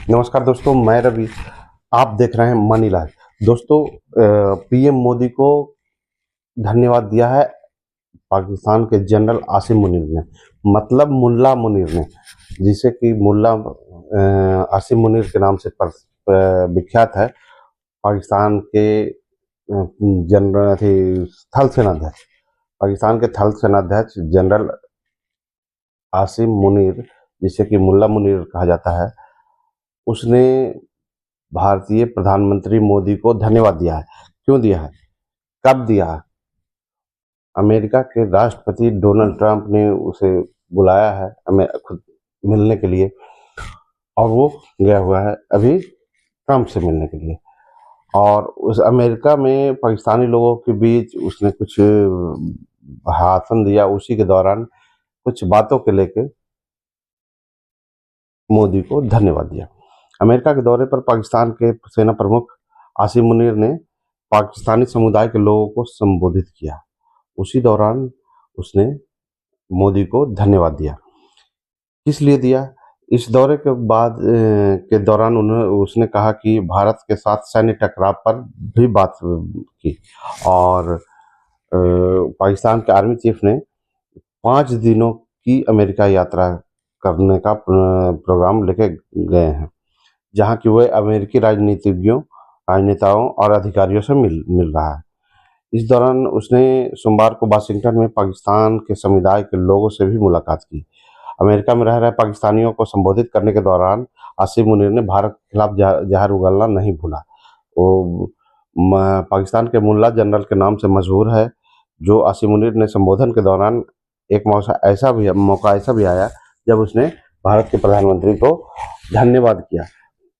नमस्कार दोस्तों, मैं रवि। आप देख रहे हैं मनी लाइव। दोस्तों, पीएम मोदी को धन्यवाद दिया है पाकिस्तान के जनरल आसिम मुनीर ने, मतलब मुल्ला मुनीर ने, जिसे कि मुल्ला आसिम मुनीर के नाम से विख्यात है। पाकिस्तान के जनरल थल सेनाध्यक्ष, पाकिस्तान के थल सेनाध्यक्ष जनरल आसिम मुनीर, जिसे कि मुल्ला मुनीर कहा जाता है, उसने भारतीय प्रधानमंत्री मोदी को धन्यवाद दिया है। क्यों दिया है, कब दिया है? अमेरिका के राष्ट्रपति डोनाल्ड ट्रंप ने उसे बुलाया है हमें खुद मिलने के लिए, और वो गया हुआ है अभी ट्रंप से मिलने के लिए। और उस अमेरिका में पाकिस्तानी लोगों के बीच उसने कुछ भाषण दिया, उसी के दौरान कुछ बातों के लेके मोदी को धन्यवाद दिया। अमेरिका के दौरे पर पाकिस्तान के सेना प्रमुख आसिम मुनीर ने पाकिस्तानी समुदाय के लोगों को संबोधित किया। उसी दौरान उसने मोदी को धन्यवाद दिया। किस लिए दिया? इस दौरे के बाद के दौरान उसने कहा कि भारत के साथ सैन्य टकराव पर भी बात की, और पाकिस्तान के आर्मी चीफ ने 5 दिनों की अमेरिका यात्रा करने का प्रोग्राम लेके गए हैं, जहां कि वह अमेरिकी राजनेताओं और अधिकारियों से मिल रहा है। इस दौरान उसने सोमवार को वाशिंगटन में पाकिस्तान के समुदाय के लोगों से भी मुलाकात की। अमेरिका में रह रहे पाकिस्तानियों को संबोधित करने के दौरान आसिम मुनीर ने भारत के खिलाफ जहर उगलना नहीं भूला। वो पाकिस्तान के मुल्ला जनरल के नाम से मशहूर है। जो आसिम मुनीर ने संबोधन के दौरान एक मौका ऐसा भी आया जब उसने भारत के प्रधानमंत्री को धन्यवाद किया।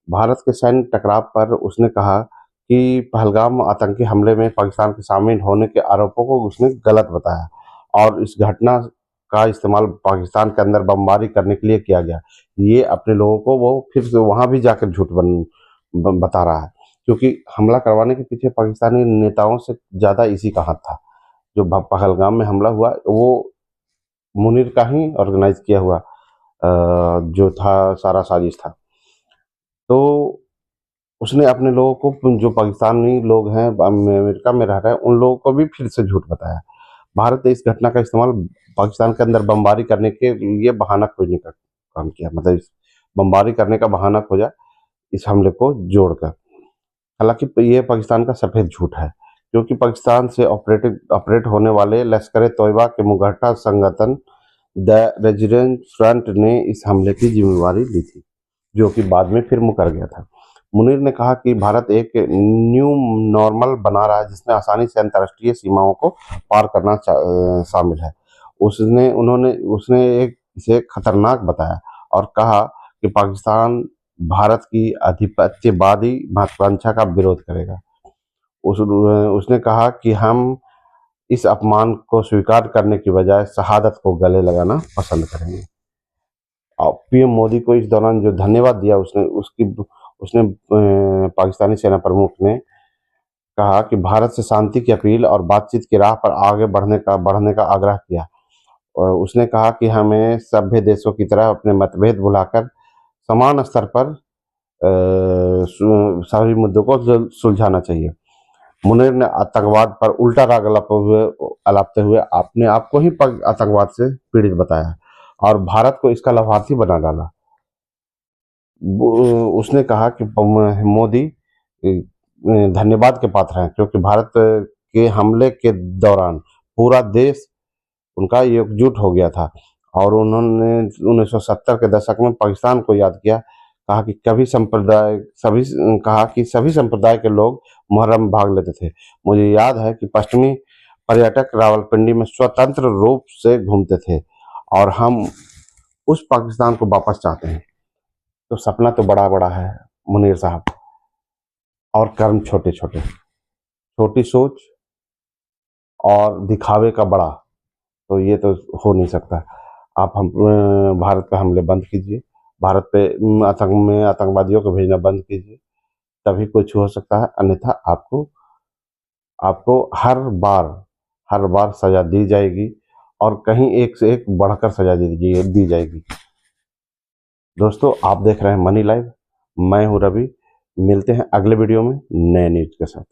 भारत के सैन्य टकराव पर उसने कहा कि पहलगाम आतंकी हमले में पाकिस्तान के शामिल होने के आरोपों को उसने गलत बताया, और इस घटना का इस्तेमाल पाकिस्तान के अंदर बमबारी करने के लिए किया गया। ये अपने लोगों को वो फिर से वहाँ भी जाकर झूठ बता रहा है, क्योंकि हमला करवाने के पीछे पाकिस्तानी नेताओं से ज़्यादा इसी का हाथ था। जो पहलगाम में हमला हुआ वो मुनीर का ही ऑर्गेनाइज किया हुआ जो था, सारा साजिश था। तो उसने अपने लोगों को, जो पाकिस्तानी लोग हैं अमेरिका में रह रहे हैं, उन लोगों को भी फिर से झूठ बताया। भारत ने इस घटना का इस्तेमाल पाकिस्तान के अंदर बमबारी करने के लिए बहाना खोजने का काम किया, मतलब इस बमबारी करने का बहाना खोजा इस हमले को जोड़कर। हालांकि ये पाकिस्तान का सफेद झूठ है, क्योंकि पाकिस्तान से ऑपरेट होने वाले लश्कर तोयबा के मुगहटा संगठन द रेजिडेंट फ्रंट ने इस हमले की जिम्मेवारी ली थी, जो कि बाद में फिर मुकर गया था। मुनीर ने कहा कि भारत एक न्यू नॉर्मल बना रहा है, जिसमें आसानी से अंतर्राष्ट्रीय सीमाओं को पार करना शामिल है। उसने इसे खतरनाक बताया और कहा कि पाकिस्तान भारत की आधिपत्यवादी महत्वाकांक्षा का विरोध करेगा। उसने कहा कि हम इस अपमान को स्वीकार करने की बजाय शहादत को गले लगाना पसंद करेंगे। और पीएम मोदी को इस दौरान जो धन्यवाद दिया उसने पाकिस्तानी सेना प्रमुख ने कहा कि भारत से शांति की अपील और बातचीत की राह पर आगे बढ़ने का आग्रह किया। और उसने कहा कि हमें सभ्य देशों की तरह अपने मतभेद भुलाकर समान स्तर पर सभी मुद्दों को सुलझाना चाहिए। मुनीर ने आतंकवाद पर उल्टा राग अलापते हुए अपने आप को ही आतंकवाद से पीड़ित बताया और भारत को इसका लाभार्थी बना डाला। उसने कहा कि मोदी धन्यवाद के पात्र हैं, क्योंकि भारत के हमले के दौरान पूरा देश उनका एकजुट हो गया था, और उन्होंने 1970 के दशक में पाकिस्तान को याद किया। कहा कि सभी संप्रदाय के लोग मुहर्रम में भाग लेते थे। मुझे याद है कि पश्चिमी पर्यटक रावलपिंडी में स्वतंत्र रूप से घूमते थे, और हम उस पाकिस्तान को वापस चाहते हैं। तो सपना तो बड़ा बड़ा है मुनीर साहब, और कर्म छोटे छोटे। छोटी सोच और दिखावे का बड़ा, तो ये तो हो नहीं सकता। आप हम भारत पे हमले बंद कीजिए, भारत पे आतंकवादियों को भेजना बंद कीजिए, तभी कुछ हो सकता है। अन्यथा आपको हर बार सजा दी जाएगी, और कहीं एक से एक बढ़कर सजा दी जाएगी। दोस्तों, आप देख रहे हैं मनी लाइव। मैं हूं रवि। मिलते हैं अगले वीडियो में नए न्यूज के साथ।